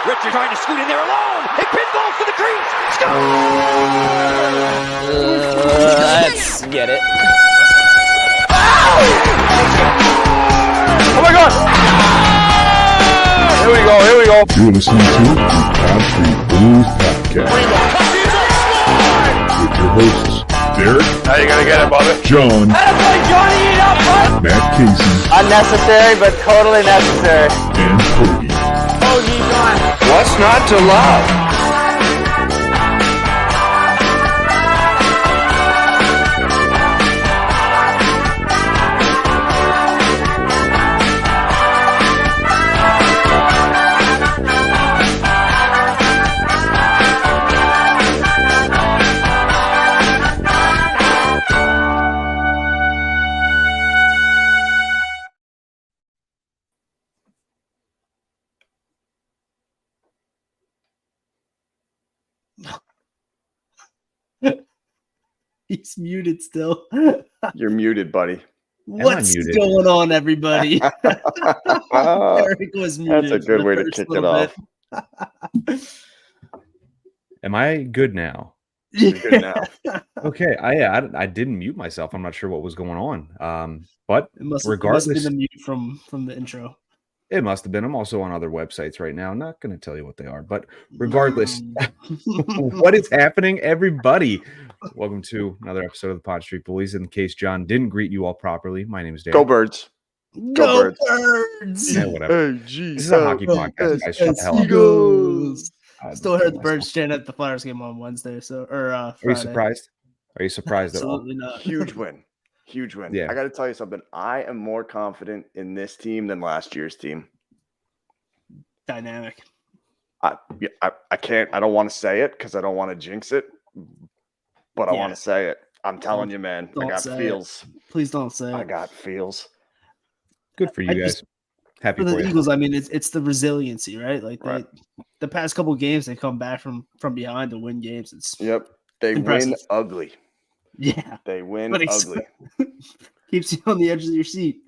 Richter trying to scoot in there alone. It pinballs to the crease. Let's get it. Oh my God! Here we go. You're listening to the Street Bullies podcast with your hosts, Derek. How you gonna get it, brother? John. Matt Casey. Unnecessary, but totally necessary. And Cody. What's not to love? He's muted still. You're muted, buddy. What's muted? going on, everybody? Eric was muted. That's a good way to kick it off. Am I good now? You're good now. Okay, I didn't mute myself. I'm not sure what was going on. But It must regardless, have been the mute from the intro. it must have been. I'm also on other websites right now. I'm not going to tell you what they are, but regardless, what is happening, everybody? Welcome to another episode of the Street Bullies. In case John didn't greet you all properly, my name is Derek. Go Birds. Go Birds. Birds! Yeah, whatever. This is a hockey podcast, guys. Shut the hell up. Eagles! I Still heard the Birds chant at the Flyers game on Wednesday. Friday. Are you surprised? Are you surprised at all? Absolutely not. Huge win. Yeah. I got to tell you something. I am more confident in this team than last year's team. Dynamic. I can't. I don't want to say it because I don't want to jinx it, but I want to say it. I'm telling you, man. I Don't got say feels. Please don't say I it. got feels. Good for you I guys. just- Happy For for the you. Eagles, I mean, it's the resiliency, right? Like Right. the past couple of games, they come back from behind to win games. It's Yep. They Impressive. win ugly. yeah, They win But it's- ugly. keeps you on the edge of your seat.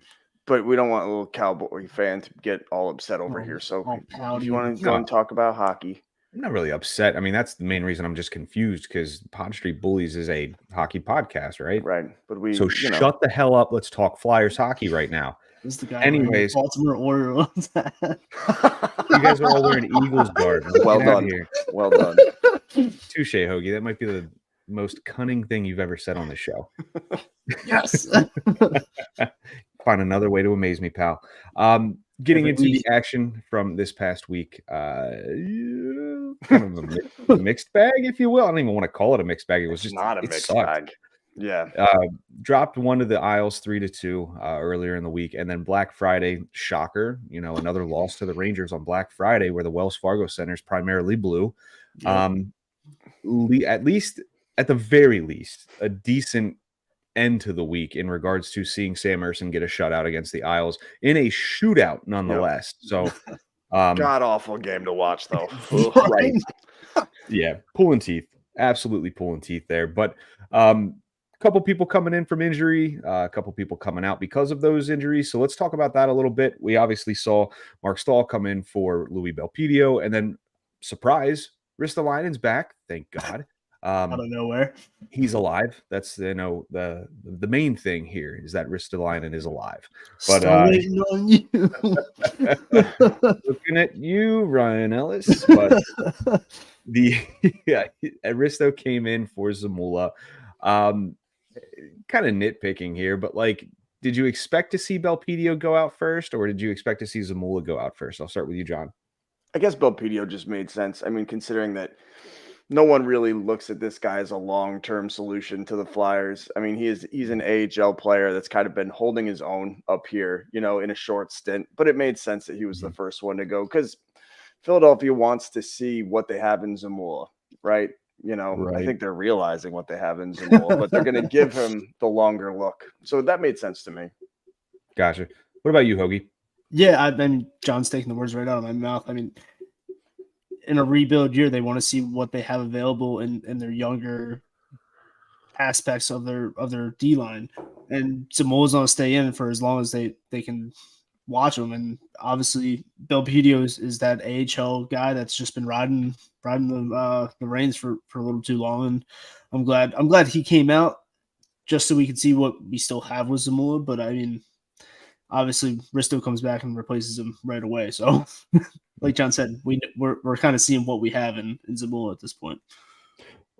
But we don't want a little Cowboy fan to get all upset over Oh, here. So all if pouty. you want to go and talk about hockey, I'm not really upset. I mean, that's the main reason I'm just confused because Pod Street Bullies is a hockey podcast, right? right? But we, So shut the hell up. Let's talk Flyers hockey right now. This is the guy. Anyways. Baltimore Orioles. You guys are all wearing Eagles garb. Well Get out of done. here. Well done. Touche, Hoagie. That might be the most cunning thing you've ever said on the show. Yes. Find another way to amaze me, pal. Getting Every into week. the action from this past week, kind of a mixed bag, if you will. I don't even want to call it a mixed bag. It was It's just not a it mixed sucked. bag. Yeah. Dropped one of the Isles 3-2 earlier in the week, and then Black Friday, shocker, another loss to the Rangers on Black Friday, where the Wells Fargo Center is primarily blue. Yep. At the very least, a decent end to the week in regards to seeing Sam Ersson get a shutout against the Isles in a shootout, nonetheless. So, God awful game to watch though. right, yeah, pulling teeth, absolutely pulling teeth there. But couple people coming in from injury, a couple people coming out because of those injuries. So let's talk about that a little bit. We obviously saw Mark Stahl come in for Louis Belpedio, and then surprise, Ristolainen's back. Thank God. Out of nowhere. He's alive. That's the main thing here is that Ristolainen is alive. But Still waiting on you. looking at you, Ryan Ellis. But Risto came in for Zamula. Kind of nitpicking here, but did you expect to see Belpedio go out first, or did you expect to see Zamula go out first? I'll start with you, John. I guess Belpedio just made sense. I mean, considering that no one really looks at this guy as a long-term solution to the Flyers. I mean, he's an AHL player that's kind of been holding his own up here, in a short stint. But it made sense that he was the first one to go because Philadelphia wants to see what they have in Zamula, right? Right. I think they're realizing what they have in Zamula, but they're going to give him the longer look. So that made sense to me. Gotcha. What about you, Hoagie? Yeah, I mean, John's taking the words right out of my mouth. I mean, in a rebuild year, they want to see what they have available in their younger aspects of their D line, and Zamola's going to stay in for as long as they can watch him. And obviously, Belpedio is that AHL guy that's just been riding the reins for a little too long, and I'm glad he came out just so we could see what we still have with Zamula. But I mean, obviously Risto comes back and replaces him right away. So, like John said, we're kind of seeing what we have in Zamula at this point.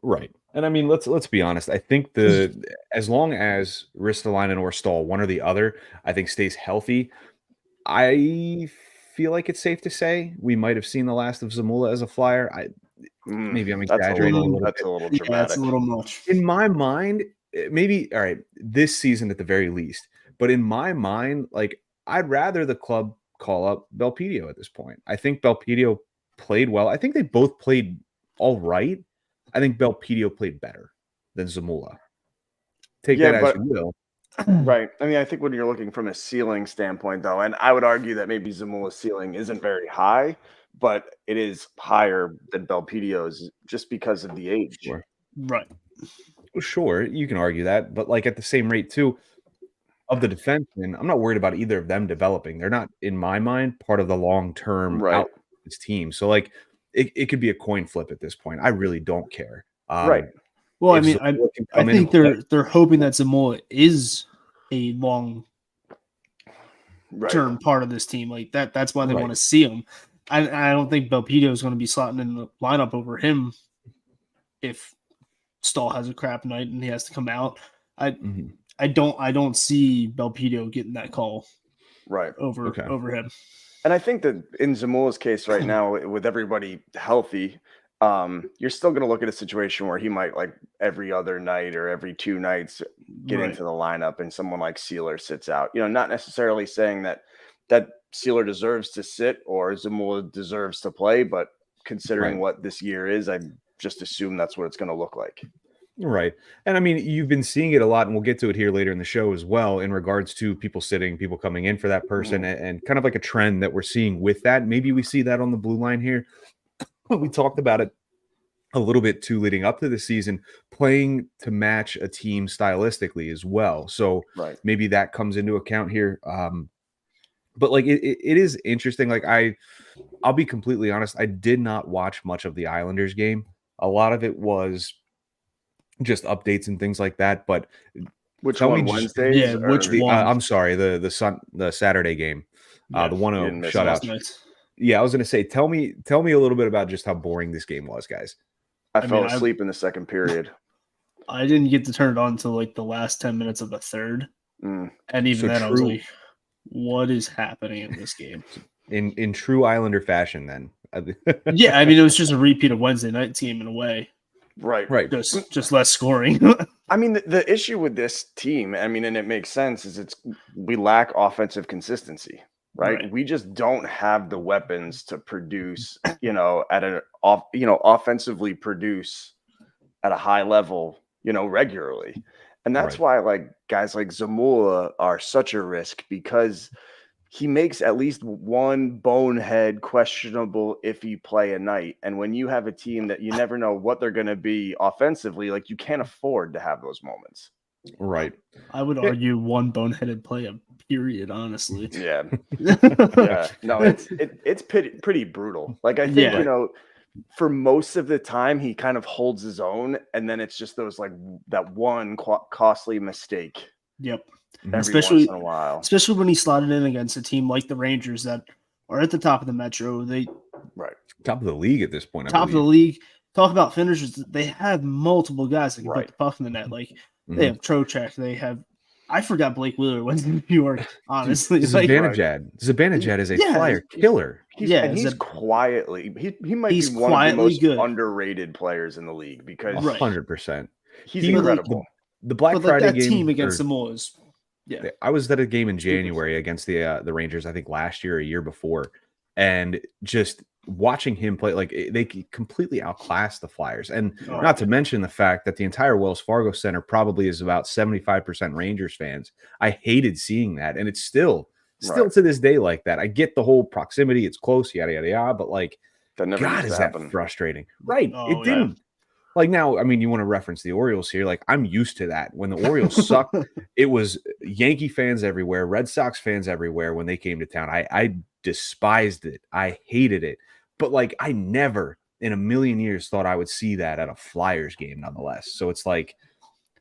Right. And I mean, let's be honest. I think as long as Ristolainen or Stahl, one or the other, I think stays healthy, I feel like it's safe to say we might have seen the last of Zamula as a Flyer. Maybe I'm exaggerating a little bit. That's a little dramatic. Yeah, that's a little much. In my mind, maybe all right, this season at the very least. But in my mind, like I'd rather the club call up Belpedio at this point. I think Belpedio played well. I think they both played all right. I think Belpedio played better than Zamula. Take that as you will. Right. I mean, I think when you're looking from a ceiling standpoint, though, and I would argue that maybe Zamula's ceiling isn't very high, but it is higher than Belpedio's just because of the age. Sure. Right. Well, sure, you can argue that, but like at the same rate too of the defensemen, I'm not worried about either of them developing. They're not, in my mind, part of the long-term outcome of this team. So like it could be a coin flip at this point. I really don't care. Right. Well, I mean, I think they're hoping that Zamula is a long term part of this team. Like that's why they want to see him. I don't think Belpedio is going to be slotting in the lineup over him if Stahl has a crap night and he has to come out. I don't see Belpedio getting that call over him. And I think that in Zamula's case right now, with everybody healthy, you're still going to look at a situation where he might, like every other night or every 2 nights, get into the lineup, and someone like Sealer sits out. You know, not necessarily saying that Sealer deserves to sit or Zamula deserves to play, but considering what this year is, I just assume that's what it's going to look like. Right. And I mean, you've been seeing it a lot, and we'll get to it here later in the show as well, in regards to people sitting, people coming in for that person, and kind of like a trend that we're seeing with that. Maybe we see that on the blue line here. We talked about it a little bit too leading up to the season, playing to match a team stylistically as well. So maybe that comes into account here. But like it is interesting. Like I'll be completely honest, I did not watch much of the Islanders game. A lot of it was just updates and things like that. But which one, Wednesdays? Yeah, which one? I'm sorry, the Saturday game, the 1-0 shutout. Yeah, I was going to say, tell me a little bit about just how boring this game was, guys. I fell asleep in the second period. I didn't get to turn it on until like the last 10 minutes of the third, and even then I was like, "What is happening in this game?" In true Islander fashion, then. Yeah, I mean, it was just a repeat of Wednesday night team in a way. Right. Just less scoring. I mean, the issue with this team, I mean, and it makes sense, is we lack offensive consistency. Right. We just don't have the weapons to produce, offensively produce at a high level, regularly. And that's why like guys like Zamula are such a risk, because he makes at least one bonehead questionable iffy play a night. And when you have a team that you never know what they're going to be offensively, like you can't afford to have those moments. Right. I would argue one boneheaded play a period, honestly. Yeah. Yeah. No, it's pretty brutal. Like I think, for most of the time he kind of holds his own, and then it's just those like that one costly mistake. Yep. Especially once in a while. Especially when he slotted in against a team like the Rangers that are at the top of the Metro. Top of the league at this point. Top of the league. Talk about finishers. They have multiple guys that can put the puck in the net. Like they have Trocheck. They have. I forgot Blake Wheeler went to New York. Honestly, Zibanejad is a Flyer killer. He's quietly. He might be one of the most underrated players in the league, because 100%. He's incredible. The Black Friday game team against the Moors. Yeah, I was at a game in January against the Rangers. I think last year, or a year before, and just watching him play, like they completely outclassed the Flyers, and not to mention the fact that the entire Wells Fargo Center probably is about 75% Rangers fans. I hated seeing that, and it's still to this day like that. I get the whole proximity; it's close, yada yada yada, but like, God, is that frustrating? Right? It didn't. Like now, I mean, you want to reference the Orioles here. Like I'm used to that. When the Orioles sucked, it was Yankee fans everywhere, Red Sox fans everywhere when they came to town. I despised it. I hated it. But like I never in a million years thought I would see that at a Flyers game nonetheless. So it's like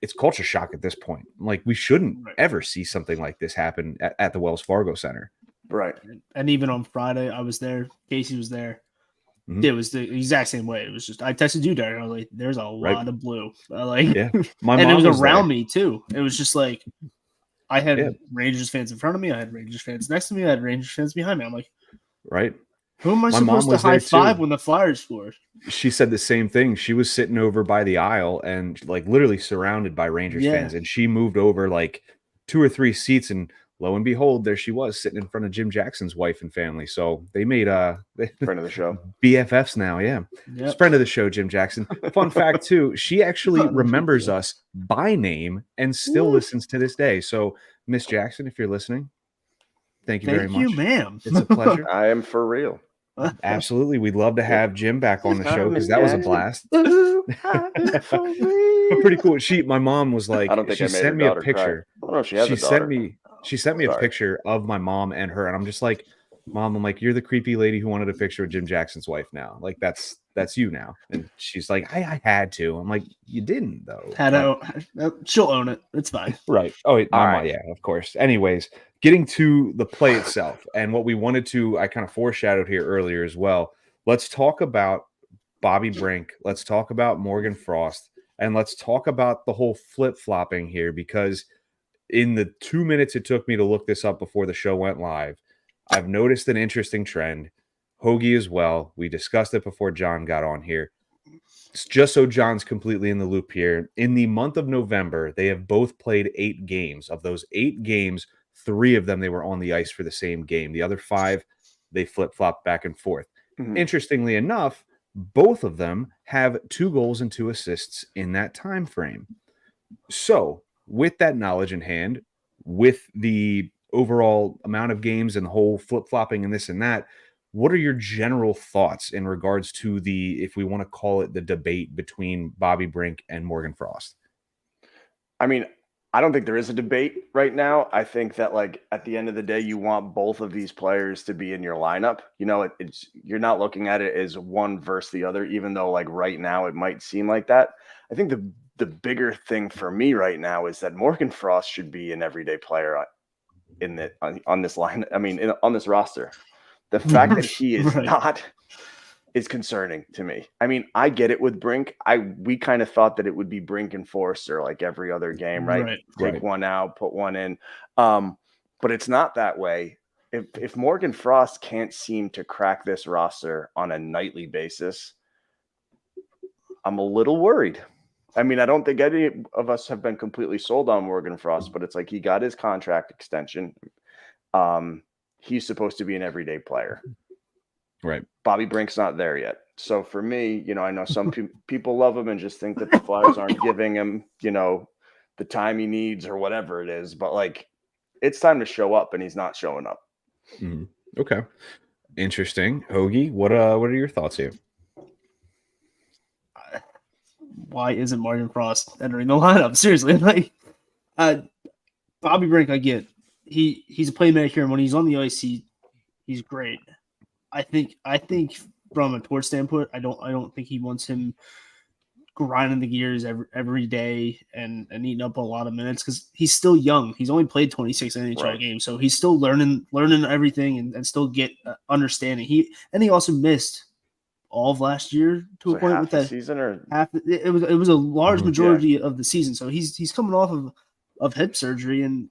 it's culture shock at this point. Like we shouldn't ever see something like this happen at the Wells Fargo Center. Right. And even on Friday, I was there. Casey was there. Mhm. It was the exact same way. It was just I texted you, Derek. I was like, "There's a lot of blue." Yeah, my and mom it was around there. me too. It was just like I had Rangers fans in front of me. I had Rangers fans next to me. I had Rangers fans behind me. I'm like, right. who am I My mom supposed to was there high five too. when the Flyers scored? She said the same thing. She was sitting over by the aisle and like literally surrounded by Rangers fans. And she moved over like 2 or 3 seats and lo and behold, there she was sitting in front of Jim Jackson's wife and family. So they made Friend of the show. BFFs now. Yeah. Yep. Friend of the show, Jim Jackson. Fun fact too, she actually remembers us by name and still listens to this day. So Miss Jackson, if you're listening, thank you very much. Thank you, ma'am. It's a pleasure. I am for real. Absolutely. We'd love to have Jim back on the show because that was a blast. But pretty cool. My mom was like, I don't think she I made sent her me a daughter cry. picture. Oh, no, she has a daughter. She sent me a Sorry. picture of my mom and her, and I'm just like, Mom, I'm like, you're the creepy lady who wanted a picture of Jim Jackson's wife now. Like that's you now. And she's like, I had to. I'm like, you didn't though. She'll own it. It's fine. Right. Oh, All right. yeah, of course. Anyways, getting to the play itself and what we wanted to, I kind of foreshadowed here earlier as well. Let's talk about Bobby Brink. Let's talk about Morgan Frost. And let's talk about the whole flip-flopping here, because in the 2 minutes it took me to look this up before the show went live, I've noticed an interesting trend. Hoagie as well. We discussed it before John got on here. It's just so John's completely in the loop here. In the month of November, they have both played 8 games. Of those 8 games, 3 of them they were on the ice for the same game. The other 5, they flip-flopped back and forth. Mhm. Interestingly enough, both of them have 2 goals and 2 assists in that time frame. So, with that knowledge in hand, with the overall amount of games and the whole flip-flopping and this and that, what are your general thoughts in regards to the, if we want to call it the debate between Bobby Brink and Morgan Frost? I mean, I don't think there is a debate right now. I think that, like, at the end of the day, you want both of these players to be in your lineup. You know, it's you're not looking at it as one versus the other, even though, like, right now it might seem like that. I think the bigger thing for me right now is that Morgan Frost should be an everyday player on this line. I mean, on this roster. The fact that he is not is concerning to me. I mean, I get it with Brink. We kind of thought that it would be Brink and Forster like every other game, right? Take one out, put one in. But it's not that way. If Morgan Frost can't seem to crack this roster on a nightly basis, I'm a little worried. I mean, I don't think any of us have been completely sold on Morgan Frost, but it's like he got his contract extension. He's supposed to be an everyday player. Right. Bobby Brink's not there yet. So for me, you know, I know some people love him and just think that the Flyers aren't giving him, you know, the time he needs or whatever it is. But like, it's time to show up, and he's not showing up. Mm-hmm. Okay. Interesting. Hoagie, what are your thoughts here? Why isn't Morgan Frost entering the lineup? Seriously, like Bobby Brink, I get he's a playmaker, and when he's on the ice, he's great. I think from a torch standpoint, I don't think he wants him grinding the gears every day and eating up a lot of minutes, because he's still young. He's only played 26 NHL games, so he's still learning everything and still get understanding. He also missed all of last year to a point with that season, or it was a large majority of the season. So he's coming off of hip surgery, and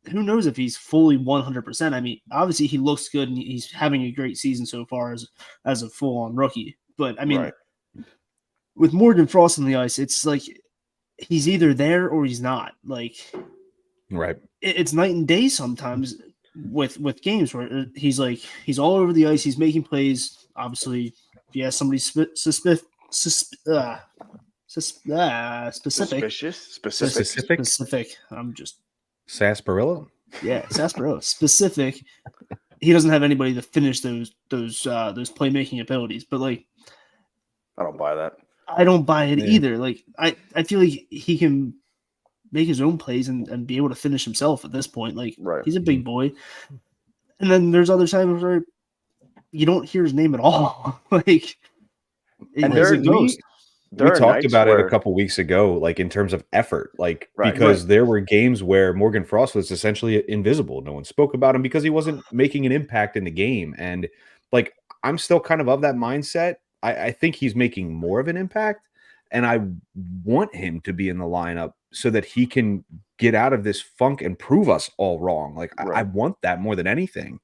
who knows if he's fully 100%. I mean, obviously he looks good and he's having a great season so far as a full-on rookie. But I mean, with Morgan Frost on the ice, it's like he's either there or he's not. Like, it's night and day sometimes with games where he's all over the ice, he's making plays. Obviously, yeah, somebody specific. I'm just Sarsaparilla. Yeah, Sarsaparilla. Specific. He doesn't have anybody to finish those playmaking abilities. But like, I don't buy that. I don't buy it Yeah. either. Like I feel like he can make his own plays and be able to finish himself at this point. Like Right. he's a big boy. And then there's other times where you don't hear his name at all. Like And he's a there- ghost. There We are talked nights about it where- a couple weeks ago, like in terms of effort, like Right, because there were games where Morgan Frost was essentially invisible. No one spoke about him because he wasn't making an impact in the game. And like, I'm still kind of that mindset. I think he's making more of an impact, and I want him to be in the lineup so that he can get out of this funk and prove us all wrong. Like, I Right. want that more than anything.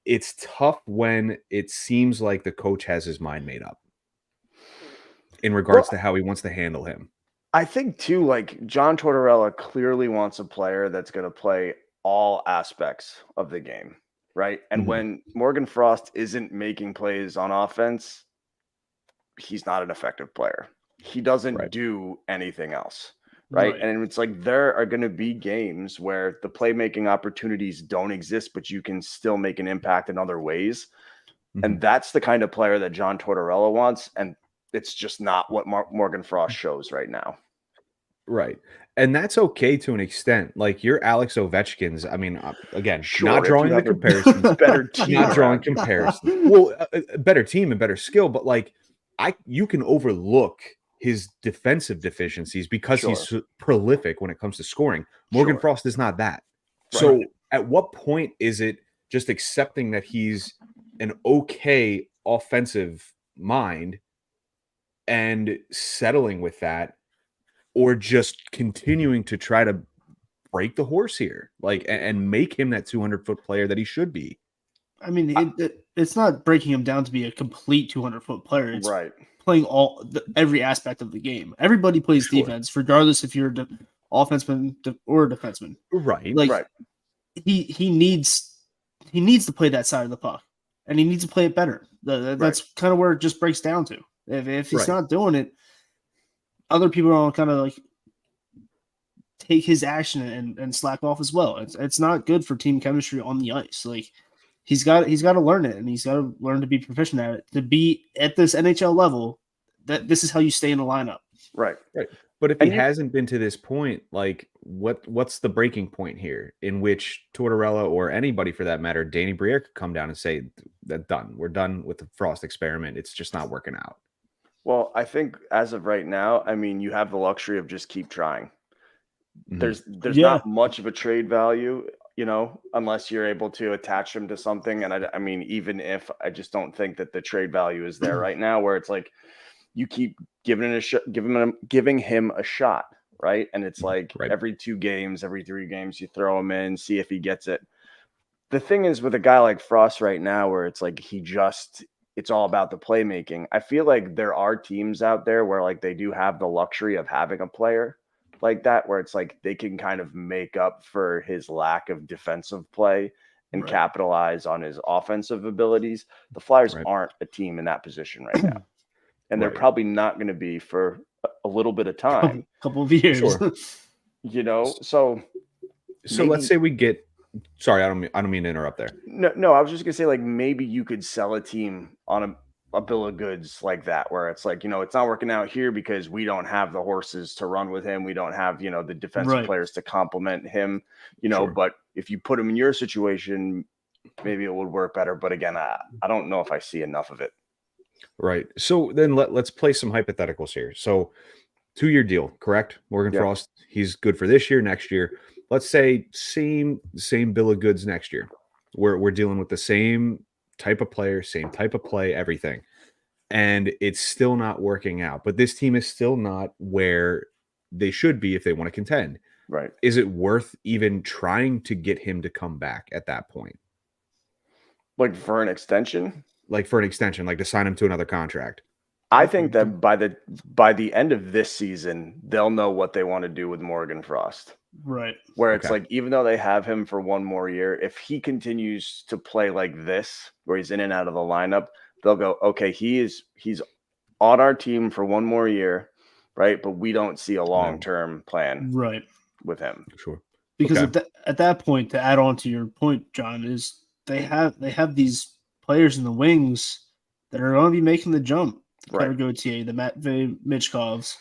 It's tough when it seems like the coach has his mind made up in regards to how he wants to handle him. I think too, like John Tortorella clearly wants a player that's going to play all aspects of the game, right? And Mhm. when Morgan Frost isn't making plays on offense, he's not an effective player. He doesn't Right. do anything else, right? And it's like there are going to be games where the playmaking opportunities don't exist, but you can still make an impact in other ways. And that's the kind of player that John Tortorella wants. And it's just not what Morgan Frost shows right now. Right. And that's okay to an extent. Like your Alex Ovechkins, I mean, again, Sure, not if drawing you the have a comparisons, better team not drawing around you. comparisons. Well, a better team and better skill, but like you can overlook his defensive deficiencies because he's Sure. so prolific when it comes to scoring. Morgan Sure. Frost is not that. Right. So at what point is it just accepting that he's an okay offensive mind and settling with that, or just continuing to try to break the horse here, like, and make him that 200-foot player that he should be? I mean, it's not breaking him down to be a complete 200-foot player. It's Right. playing every aspect of the game. Everybody plays Sure. defense, regardless if you're offenseman or a defenseman. Right. Like Right. he needs to play that side of the puck, and he needs to play it better. That's kind of where it just breaks down to. If he's Right. not doing it, other people are kind of like take his action and slack off as well. It's not good for team chemistry on the ice. Like he's got to learn it, and he's got to learn to be proficient at it. To be at this NHL level, that this is how you stay in the lineup. Right. But if And he hasn't been to this point, like what's the breaking point here in which Tortorella or anybody for that matter, Danny Briere, could come down and say that done. We're done with the Frost experiment. It's just not working out. Well, I think as of right now, I mean, you have the luxury of just keep trying. There's not much of a trade value, unless you're able to attach him to something. And I mean, even if I just don't think that the trade value is there right now, where it's like you keep giving him a shot, right? And it's like every 2 games, every 3 games, you throw him in, see if he gets it. The thing is with a guy like Frost right now, where it's like it's all about the playmaking. I feel like there are teams out there where like they do have the luxury of having a player like that, where it's like they can kind of make up for his lack of defensive play and capitalize on his offensive abilities. The Flyers aren't a team in that position right now. And they're probably not going to be for a little bit of time. Couple of years. Sure. So let's say we get sorry, I don't mean to interrupt there. No, I was just gonna say, like, maybe you could sell a team on a bill of goods like that, where it's like, it's not working out here because we don't have the horses to run with him. We don't have, the defensive players to complement him, Sure. But if you put him in your situation, maybe it would work better. But again, I don't know if I see enough of it. Right. So then let's play some hypotheticals here. So 2-year deal, correct? Morgan Frost, he's good for this year, next year. Let's say same bill of goods next year. We're dealing with the same type of player, same type of play, everything. And it's still not working out. But this team is still not where they should be if they want to contend. Right. Is it worth even trying to get him to come back at that point? Like for an extension? Like for an extension, like to sign him to another contract? I think that by the end of this season, they'll know what they want to do with Morgan Frost. Right. Where it's like, even though they have him for 1 more year, if he continues to play like this, where he's in and out of the lineup, they'll go, okay, he's on our team for 1 more year, right? But we don't see a long-term plan with him. Sure. Because at that point, to add on to your point, John, is they have these players in the wings that are going to be making the jump Cutter Gauthier, the Matvey Michkovs.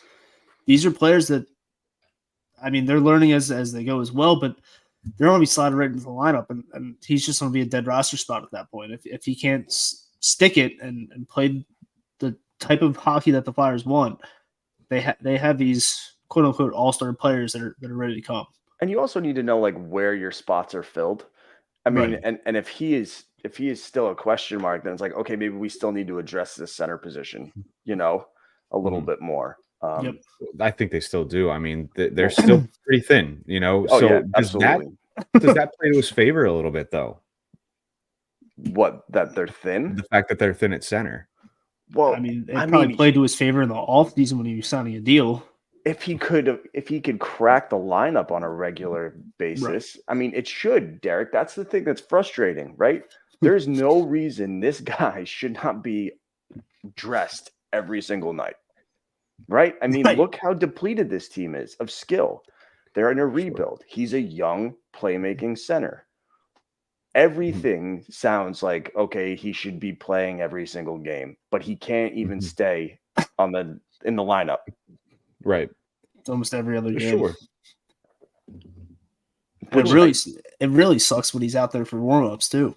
These are players that, I mean, they're learning as they go as well, but they're going to be slotted right into the lineup, and he's just going to be a dead roster spot at that point. If he can't stick it and play the type of hockey that the Flyers want, they have these quote unquote all-star players that are ready to come. And you also need to know like where your spots are filled. I mean, Right. and if he is still a question mark, then it's like, okay, maybe we still need to address this center position, a little bit more. Yep. I think they still do. I mean, they're still pretty thin, Oh, So yeah, does absolutely. that play to his favor a little bit, though? What, that they're thin? The fact that they're thin at center. Well, I mean, it probably played to his favor in the offseason when he was signing a deal. if he could crack the lineup on a regular basis, I mean, it should, Derek. That's the thing that's frustrating, right? There's no reason this guy should not be dressed every single night, right? I mean, look how depleted this team is of skill. They're in a rebuild. He's a young playmaking center. Everything sounds like, okay, he should be playing every single game, but he can't even stay in the lineup. Right. It's almost every other For game. sure. It really sucks when he's out there for warm-ups too.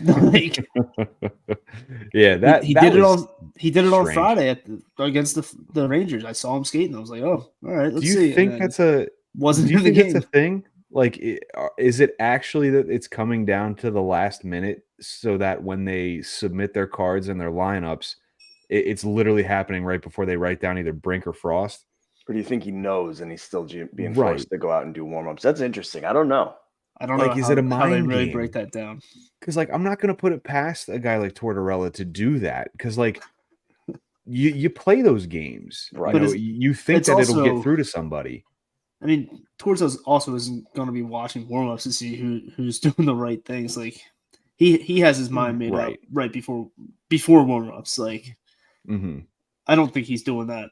Like, yeah, he did it on strange. Friday against the Rangers. I saw him skating. I was like, oh, all right, let's see. Do you think that's a wasn't do you in the think game? that's a thing? Like, is it actually that it's coming down to the last minute so that when they submit their cards and their lineups, it's literally happening right before they write down either Brink or Frost? Or do you think he knows and he's still being forced to go out and do warm-ups? That's interesting. I don't know. I don't know. Like, is it a how they mind really game? break that down? Because, like, I'm not going to put it past a guy like Tortorella to do that. Because, like, you play those games. Right. You, But know, you think that it'll get through to somebody. I mean, Torts also isn't going to be watching warm-ups to see who's doing the right things. Like, he has his mind made up right before warm-ups. Like, I don't think he's doing that.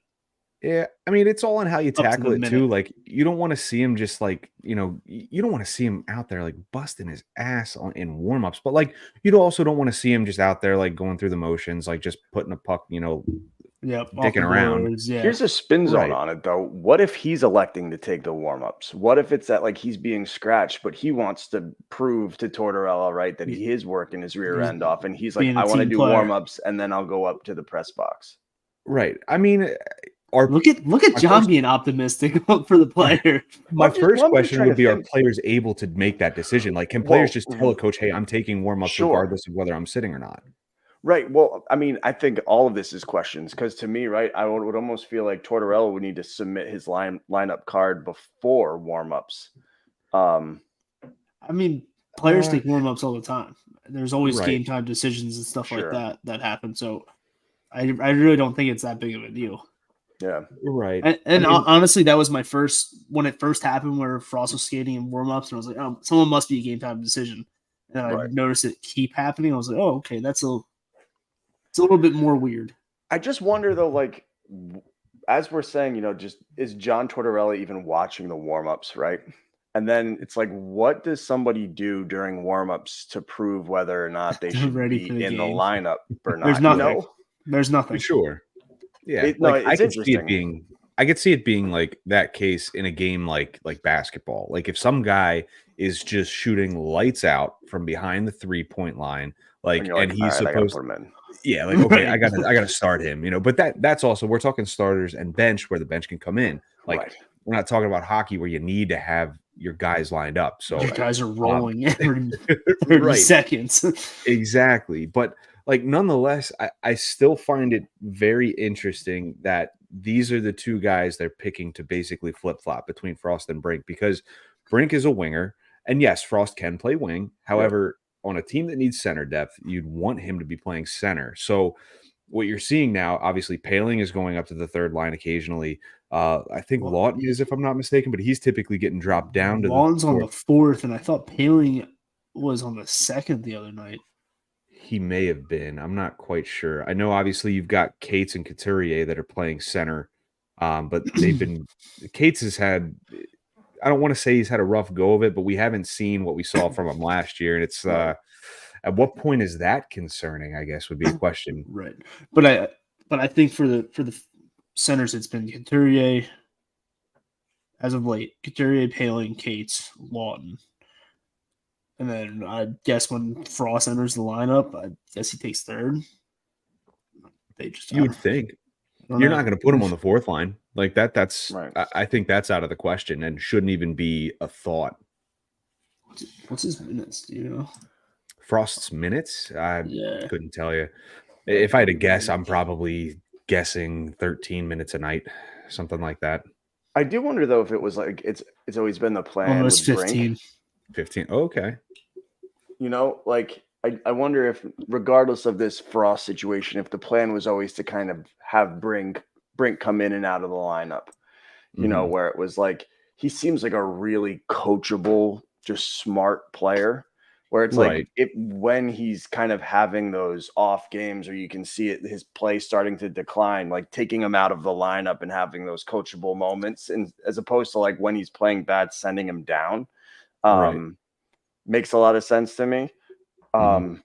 Yeah, I mean, it's all in how you tackle it too. minute. Like, you don't want to see him just like, you don't want to see him out there like busting his ass in warm-ups, but like you also don't want to see him just out there like going through the motions, like just putting a puck, dicking around. Yeah. Here's a spin zone on it though. What if he's electing to take the warm-ups? What if it's that like he's being scratched, but he wants to prove to Tortorella, right, that he is working his rear end off, and he's like, I want to do warm-ups and then I'll go up to the press box. Right. I mean, look at John being optimistic for the player. My first question would be: are players able to make that decision? Like, can players just tell a coach, "Hey, I'm taking warm-ups regardless of whether I'm sitting or not"? Right. Well, I mean, I think all of this is questions because to me, right, I would almost feel like Tortorella would need to submit his lineup card before warm-ups. I mean, players take warm-ups all the time. There's always game time decisions and stuff like that happen. So I really don't think it's that big of a deal. Yeah. Right. And honestly, that was my first when it first happened where Frost was skating in warm-ups, and I was like, oh, someone must be a game time decision. And I noticed it keep happening. I was like, oh, okay, it's a little bit more weird. I just wonder though, like as we're saying, just is John Tortorella even watching the warm-ups, right? And then it's like, what does somebody do during warm-ups to prove whether or not they should be in the lineup or not? There's nothing. There's nothing. For sure. Yeah, I could see it being like that case in a game like basketball. Like if some guy is just shooting lights out from behind the 3-point line, and he's supposed to put him in. Yeah, like okay, I gotta start him, But that's also we're talking starters and bench where the bench can come in. Like we're not talking about hockey where you need to have your guys lined up. So your guys are rolling every 30 seconds. Exactly, but. Like, nonetheless, I still find it very interesting that these are the two guys they're picking to basically flip-flop between Frost and Brink because Brink is a winger. And yes, Frost can play wing. However, on a team that needs center depth, you'd want him to be playing center. So what you're seeing now, obviously, Paling is going up to the third line occasionally. I think Lawton is, if I'm not mistaken, but he's typically getting dropped down to Lawton's on the fourth, and I thought Paling was on the second the other night. He may have been. I'm not quite sure. I know obviously you've got Cates and Couturier that are playing center, but they've been Cates has had. I don't want to say he's had a rough go of it, but we haven't seen what we saw from him last year, and at what point is that concerning? I guess would be a question. Right. But I think for the centers, it's been Couturier as of late. Couturier, Paling, Cates, Lawton. And then I guess when Frost enters the lineup, I guess he takes third. They just You would think you're not going to put him on the fourth line like that. That's Right. I think that's out of the question and shouldn't even be a thought. What's his minutes? Do you know? Frost's minutes? I Yeah. couldn't tell you. If I had to guess, I'm probably guessing 13 minutes a night, something like that. I do wonder though if it was like it's always been the plan. Almost with 15. Brink. 15. Okay. You know, like I wonder if, regardless of this Frost situation, if the plan was always to kind of have Brink come in and out of the lineup. You know, where it was like he seems like a really coachable, just smart player. Where it's like when he's kind of having those off games, or you can see it, his play starting to decline, like taking him out of the lineup and having those coachable moments, and as opposed to like when he's playing bad, sending him down, makes a lot of sense to me. And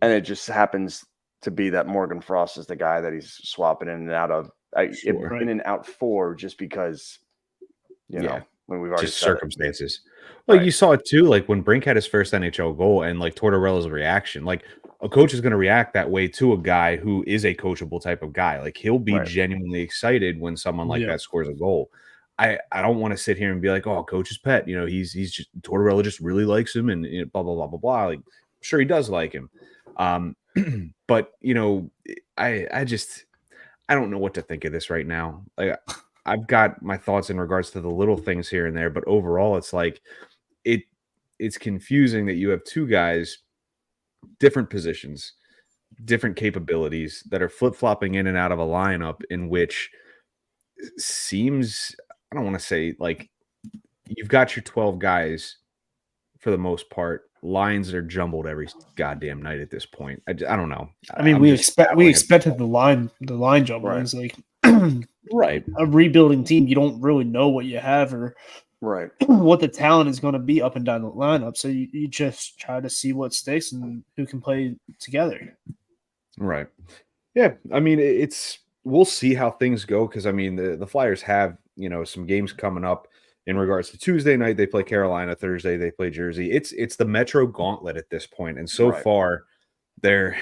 it just happens to be that Morgan Frost is the guy that he's swapping in and out of, in and out for, just because, you know. When we've already just circumstances. Like you saw it too, like when Brink had his first NHL goal and like Tortorella's reaction, like a coach is going to react that way to a guy who is a coachable type of guy. Like he'll be genuinely excited when someone like that scores a goal. I don't want to sit here and be like, oh, coach's pet, you know, he's just Tortorella just really likes him and blah, blah, blah, blah, blah. Like, sure, he does like him. But you know, I don't know what to think of this right now. Like I've got my thoughts in regards to the little things here and there, but overall, it's like it's confusing that you have two guys, different positions, different capabilities that are flip-flopping in and out of a lineup in which seems, I don't want to say like you've got your 12 guys for the most part. Lines are jumbled every goddamn night at this point. I don't know. I mean, we expected the line jumblings, like a rebuilding team. You don't really know what you have or what the talent is going to be up and down the lineup. So you just try to see what sticks and who can play together. Right. Yeah. I mean, we'll see how things go. Cause I mean, the Flyers have, you know, some games coming up in regards to Tuesday night. They play Carolina. Thursday, they play Jersey. It's the Metro Gauntlet at this point. And so far they're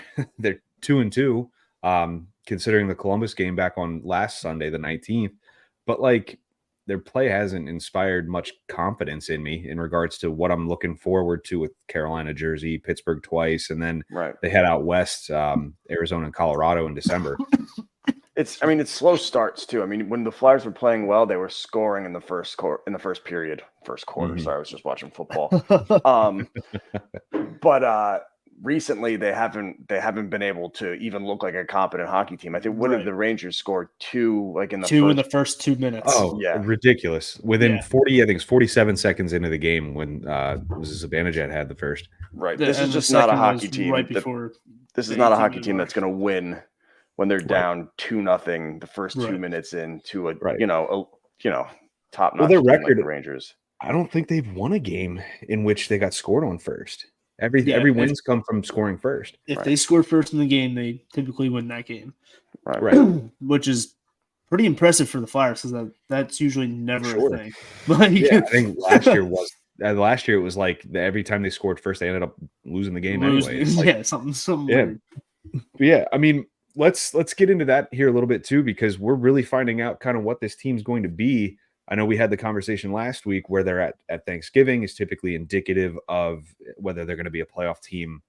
2-2, considering the Columbus game back on last Sunday, the 19th, but like their play hasn't inspired much confidence in me in regards to what I'm looking forward to with Carolina, Jersey, Pittsburgh twice. And then they head out west, Arizona and Colorado in December. It's slow starts too. I mean, when the Flyers were playing well, they were scoring in the first quarter. Sorry, I was just watching football. But recently they haven't been able to even look like a competent hockey team. I think did the Rangers scored two in the first 2 minutes? Oh, yeah, ridiculous! Within 47 seconds into the game when was Zibanejad had the first. Right. This is just not a hockey team. This is not a hockey team that's going to win when they're down 2-0 the first 2 minutes into a top notch their record, like the Rangers. I don't think they've won a game in which they got scored on first. Every wins come from scoring first. If they score first in the game, they typically win that game. Right. Which is pretty impressive for the Flyers because that's usually never a thing. I think last year it was like every time they scored first, they ended up losing the game anyway. Like, something weird. Yeah, I mean, let's get into that here a little bit too, because we're really finding out kind of what this team's going to be. I know we had the conversation last week where they're at Thanksgiving is typically indicative of whether they're going to be a playoff team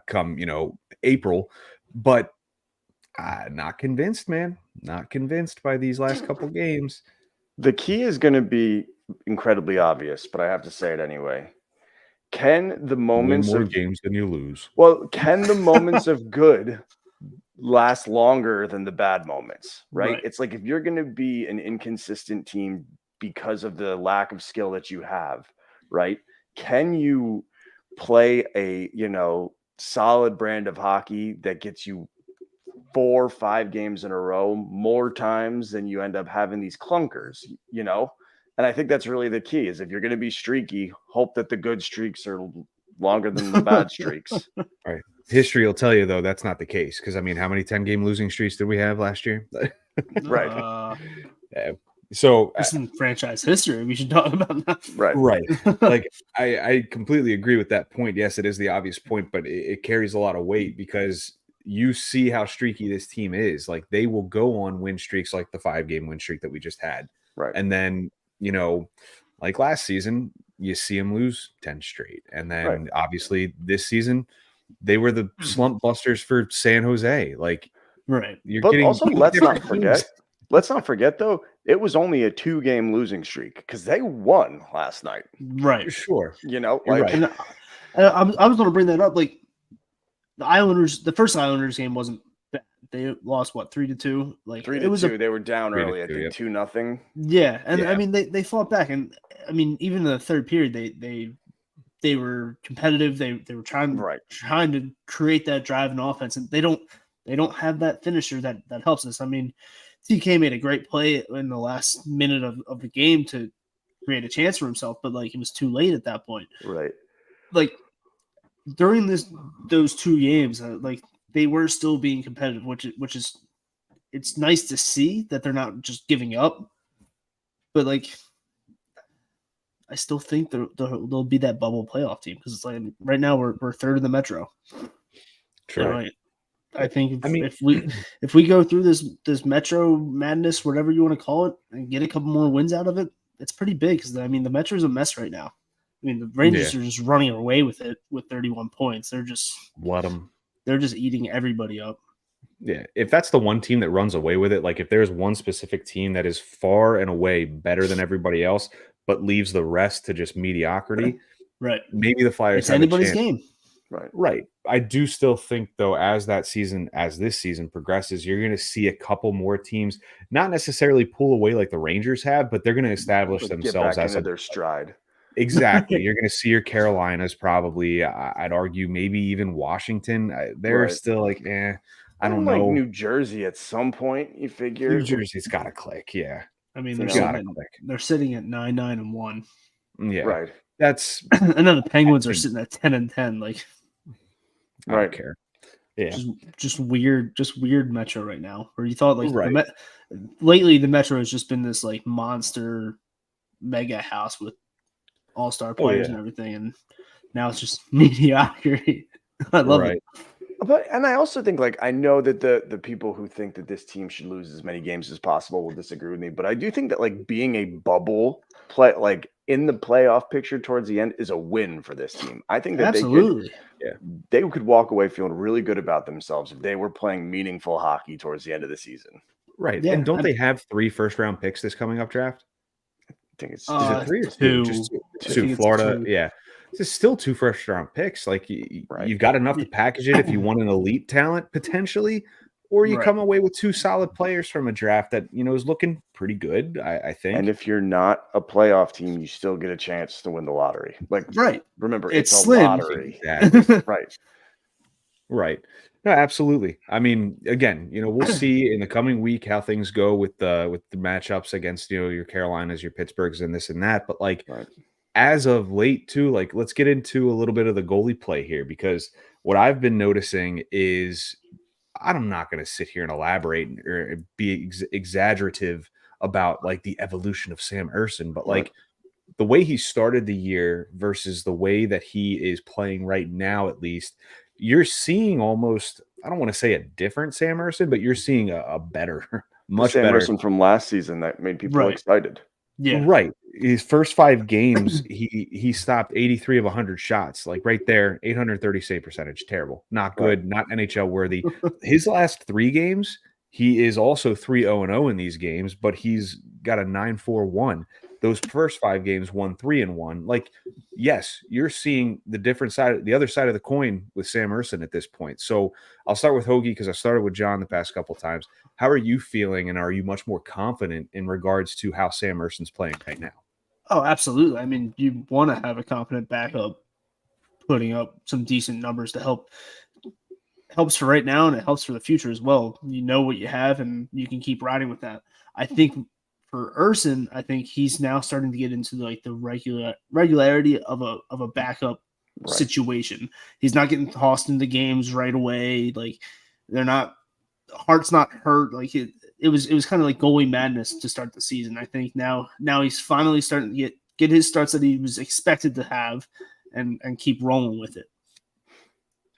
come, April, but not convinced, man. Not convinced by these last couple games. The key is going to be incredibly obvious, but I have to say it anyway. Can the moments win more games than you lose? Well, can the moments of good last longer than the bad moments, right? It's like if you're going to be an inconsistent team because of the lack of skill that you have, right? Can you play a, solid brand of hockey that gets you 4 or 5 games in a row more times than you end up having these clunkers, And I think that's really the key is if you're going to be streaky, hope that the good streaks are longer than the bad streaks. Right. History will tell you though that's not the case because I mean, how many 10-game losing streaks did we have last year? Right. Yeah. So This is franchise history. We should talk about that. Right. like I completely agree with that point. Yes, it is the obvious point, but it carries a lot of weight because you see how streaky this team is. Like they will go on win streaks like the 5-game win streak that we just had. Right. And then, like last season, you see them lose 10 straight. And then obviously this season, they were the slump busters for San Jose. Like, you're but getting also let's not teams. forget though, it was only a 2-game losing streak because they won last night. Right. Sure. Like And I was going to bring that up. Like the first Islanders game wasn't bad. They lost 3-2. Like 3-2. it was they were down 3-2, early. I think 2-0. Yeah, and Yeah. I mean they fought back, and I mean even in the third period they were competitive. They were trying to create that drive and offense, and they don't have that finisher that helps us. I mean, TK made a great play in the last minute of the game to create a chance for himself, but like it was too late at that point. Right. Like during those 2 games, like they were still being competitive, which is it's nice to see that they're not just giving up. But like, I still think they'll be that bubble playoff team because it's like right now we're third in the Metro. Sure. Right. I think I mean, if we go through this Metro madness, whatever you want to call it, and get a couple more wins out of it, it's pretty big. Because I mean, the Metro's a mess right now. I mean, the Rangers are just running away with it with 31 points. They're just let them. They're just eating everybody up. Yeah, if that's the one team that runs away with it, like if there's one specific team that is far and away better than everybody else, but leaves the rest to just mediocrity, right? Maybe the Flyers it's have anybody's a chance. game. Right. I do still think though, as this season progresses, you're going to see a couple more teams, not necessarily pull away like the Rangers have, but they're going to establish themselves as their stride. Exactly. You're going to see your Carolinas probably. I'd argue maybe even Washington. They're still like, I don't know. New Jersey at some point, you figure. New Jersey's got to click. Yeah. I mean, they're sitting at 9-9-1. Yeah. Right. That's and then the Penguins are sitting at 10-10. Like, I don't care. Yeah. Just weird Metro right now. Where you thought like lately the Metro has just been this like monster mega house with all-star players and everything, and now it's just mediocrity. I love it. And I also think, like, I know that the people who think that this team should lose as many games as possible will disagree with me, but I do think that like being a bubble play, like in the playoff picture towards the end, is a win for this team. I think that they could walk away feeling really good about themselves if they were playing meaningful hockey towards the end of the season. Right. Yeah, and don't they have 3 first-round picks this coming up draft? I think it's is it 3 or 2? Just 2. Florida, 2. Yeah. It's still 2 first-round picks. Like you've got enough to package it if you want an elite talent potentially, or you come away with 2 solid players from a draft that is looking pretty good. I think. And if you're not a playoff team, you still get a chance to win the lottery. Like remember, it's a slim. lottery. Exactly. Right. No, absolutely. I mean, again, we'll see in the coming week how things go with the matchups against your Carolinas, your Pittsburghs, and this and that. But like. As of late, too, like let's get into a little bit of the goalie play here, because what I've been noticing is I'm not going to sit here and elaborate or be exaggerative about like the evolution of Sam Ersson, but like the way he started the year versus the way that he is playing right now, at least you're seeing almost, I don't want to say a different Sam Ersson, but you're seeing a better, much Sam better Ersson from last season that made people excited. Yeah. Right. His first 5 games, he stopped 83 of 100 shots. Like right there, 830 save percentage. Terrible. Not good. Not NHL worthy. His last 3 games, he is also 3-0-0 in these games, but he's got a 9-4-1. Those first 5 games, 1-3-1. Like, yes, you're seeing the other side of the coin with Sam Ersson at this point. So I'll start with Hoagie because I started with John the past couple of times. How are you feeling, and are you much more confident in regards to how Sam Ersson's playing right now? Oh, absolutely. I mean, you want to have a confident backup putting up some decent numbers to helps for right now, and it helps for the future as well. You know what you have, and you can keep riding with that. I think for Ersson, I think he's now starting to get into like the regularity of a backup situation. He's not getting tossed into games right away. Like they're not, heart's not hurt. Like it was kind of like goalie madness to start the season. I think now he's finally starting to get his starts that he was expected to have and keep rolling with it.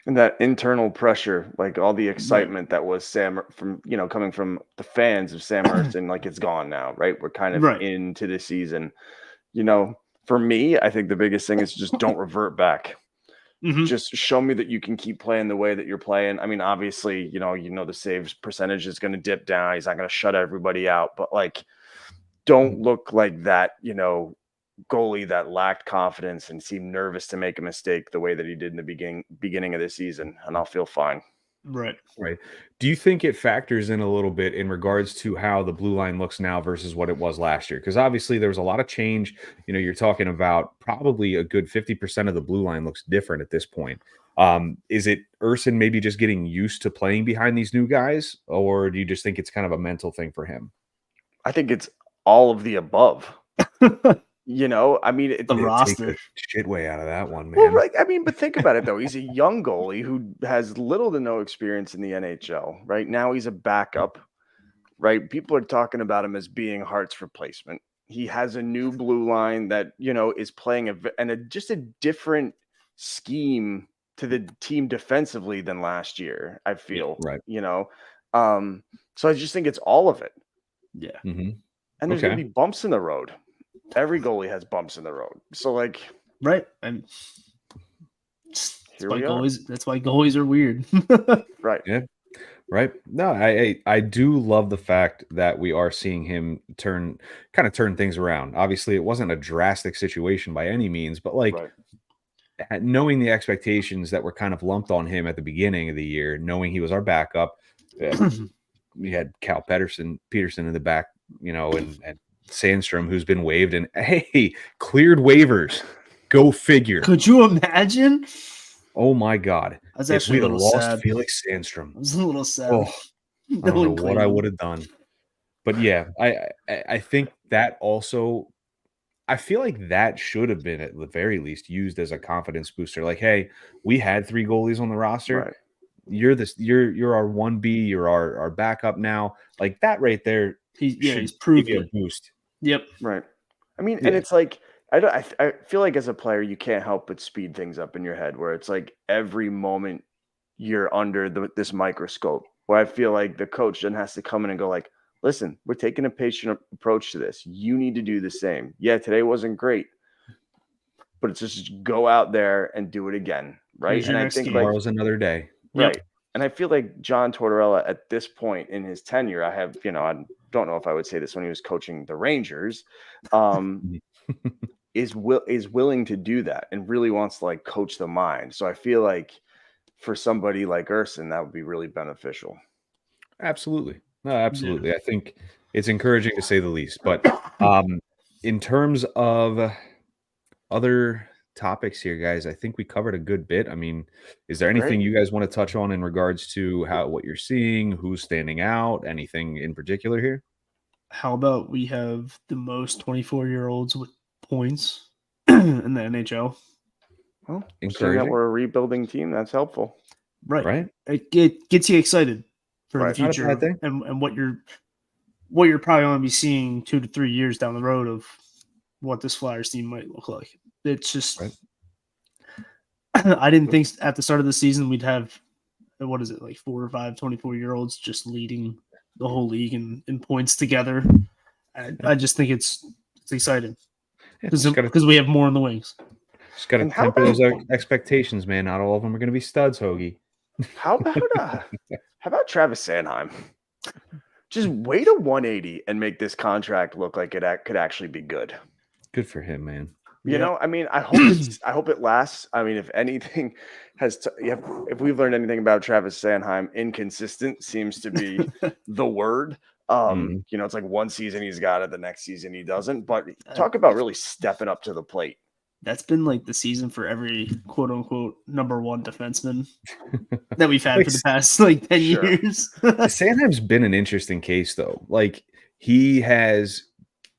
And that internal pressure, like all the excitement that was Sam from, coming from the fans of Sam Ersson, like it's gone now, right? We're kind of into the season. For me, I think the biggest thing is just don't revert back. Mm-hmm. Just show me that you can keep playing the way that you're playing. I mean, obviously, the saves percentage is going to dip down. He's not going to shut everybody out, but like, don't look like that, goalie that lacked confidence and seemed nervous to make a mistake the way that he did in the beginning of the season, and I'll feel fine. Right. Do you think it factors in a little bit in regards to how the blue line looks now versus what it was last year? Because obviously there was a lot of change. You're talking about probably a good 50% of the blue line looks different at this point. Is it Ersson maybe just getting used to playing behind these new guys, or do you just think it's kind of a mental thing for him? I think it's all of the above. I mean, the roster. Take the shit way out of that one, man. Well, right. I mean, but think about it though. He's a young goalie who has little to no experience in the NHL. Right now, he's a backup. Right. People are talking about him as being Hart's replacement. He has a new blue line that is playing just a different scheme to the team defensively than last year. I feel So I just think it's all of it. Yeah. Mm-hmm. And there's going to be bumps in the road. Every goalie has bumps in the road. So right. And that's why goalies are weird. Right. Yeah. Right. No, I do love the fact that we are seeing him turn things around. Obviously, it wasn't a drastic situation by any means, but knowing the expectations that were kind of lumped on him at the beginning of the year, knowing he was our backup, we had Cal Peterson in the back, and Sandstrom, who's been waived, and cleared waivers. Go figure. Could you imagine? Oh my God! I was actually if we'd have lost sad. Felix Sandstrom, I was a little sad. I don't know what I would have done. But yeah, I think that also, I feel like that should have been at the very least used as a confidence booster. Like, hey, we had 3 goalies on the roster. Right. You're our 1B. You're our backup now. Like that right there. He's proved a boost. Yep. Right. I mean, and it's like I feel like as a player you can't help but speed things up in your head where it's like every moment you're under this microscope where I feel like the coach then has to come in and go like, listen, we're taking a patient approach to this. You need to do the same. Yeah, today wasn't great, but it's just go out there and do it again. Right. And I think tomorrow's another day. Right. Yep. And I feel like John Tortorella at this point in his tenure, I don't know if I would say this when he was coaching the Rangers, is willing to do that and really wants to coach the mind. So I feel like for somebody like Ersson, that would be really beneficial. Absolutely. No, absolutely. Yeah. I think it's encouraging to say the least. But in terms of other topics here, guys, I think we covered a good bit. I mean, is there anything you guys want to touch on in regards to what you're seeing, who's standing out, anything in particular here? How about we have the most 24-year-olds with points in the NHL? Well, considering that we're a rebuilding team, that's helpful. Right. It gets you excited for the future and what you're probably going to be seeing 2 to 3 years down the road of what this Flyers team might look like. It's just I didn't think at the start of the season we'd have 4 or 5 24-year-olds just leading the whole league in points together. I just think it's exciting because we have more in the wings. Just got to temper those expectations, man. Not all of them are going to be studs, Hoagie. How about Travis Sanheim? Just wait a 180 and make this contract look like it could actually be good. Good for him, man. I mean, I hope it lasts. I mean, if anything if we've learned anything about Travis Sanheim, inconsistent seems to be the word. It's like one season he's got it, the next season he doesn't. But talk about really stepping up to the plate. That's been the season for every quote unquote number 1 defenseman that we've had for the past 10 years. Sanheim's been an interesting case though. He has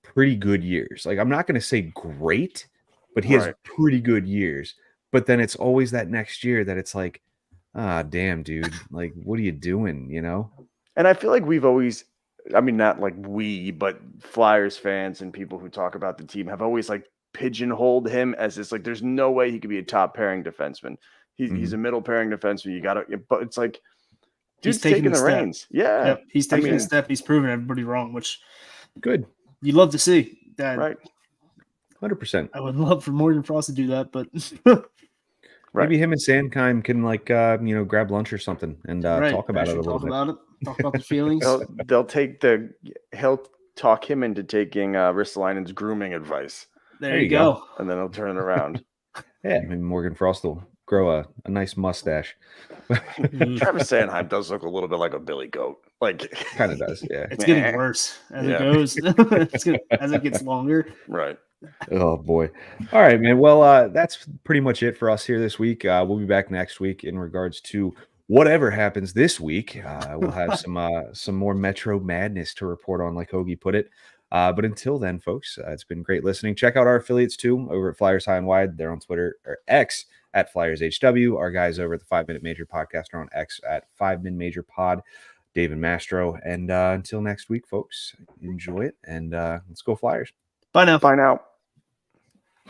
pretty good years. I'm not going to say great, but he has pretty good years. but then it's always that next year that it's like, ah, damn, dude, like, what are you doing? You know? And I feel like we've always, I mean, not like we, but Flyers fans and people who talk about the team have always like pigeonholed him as this, like, there's no way he could be a top pairing defenseman. He's a middle pairing defenseman. You got to, but it's like, dude's taking the reins. Yeah. Yep. He's taking a step. He's proven everybody wrong, which good. You love to see that. Right. 100%. I would love for Morgan Frost to do that, but maybe him and Sandheim can like grab lunch or something and talk about it a little bit. Talk about the feelings. He'll talk him into taking Ristolainen's grooming advice. There you go. And then he'll turn it around. Yeah, maybe Morgan Frost will grow a nice mustache. Travis Sandheim does look a little bit like a billy goat. Like, kind of does, yeah. It's getting worse as it goes. As it gets longer. Right. Oh boy. All right, man. Well, that's pretty much it for us here this week. We'll be back next week in regards to whatever happens this week. We'll have some more Metro madness to report on, like Hoagie put it. But until then, folks, it's been great listening. Check out our affiliates too over at Flyers High and Wide. They're on Twitter or X at Flyers HW. Our guys over at the 5 Minute Major podcast are on X at 5 Min Major Pod. Dave and Mastro. And until next week, folks, enjoy it and let's go Flyers. Bye now. Bye now.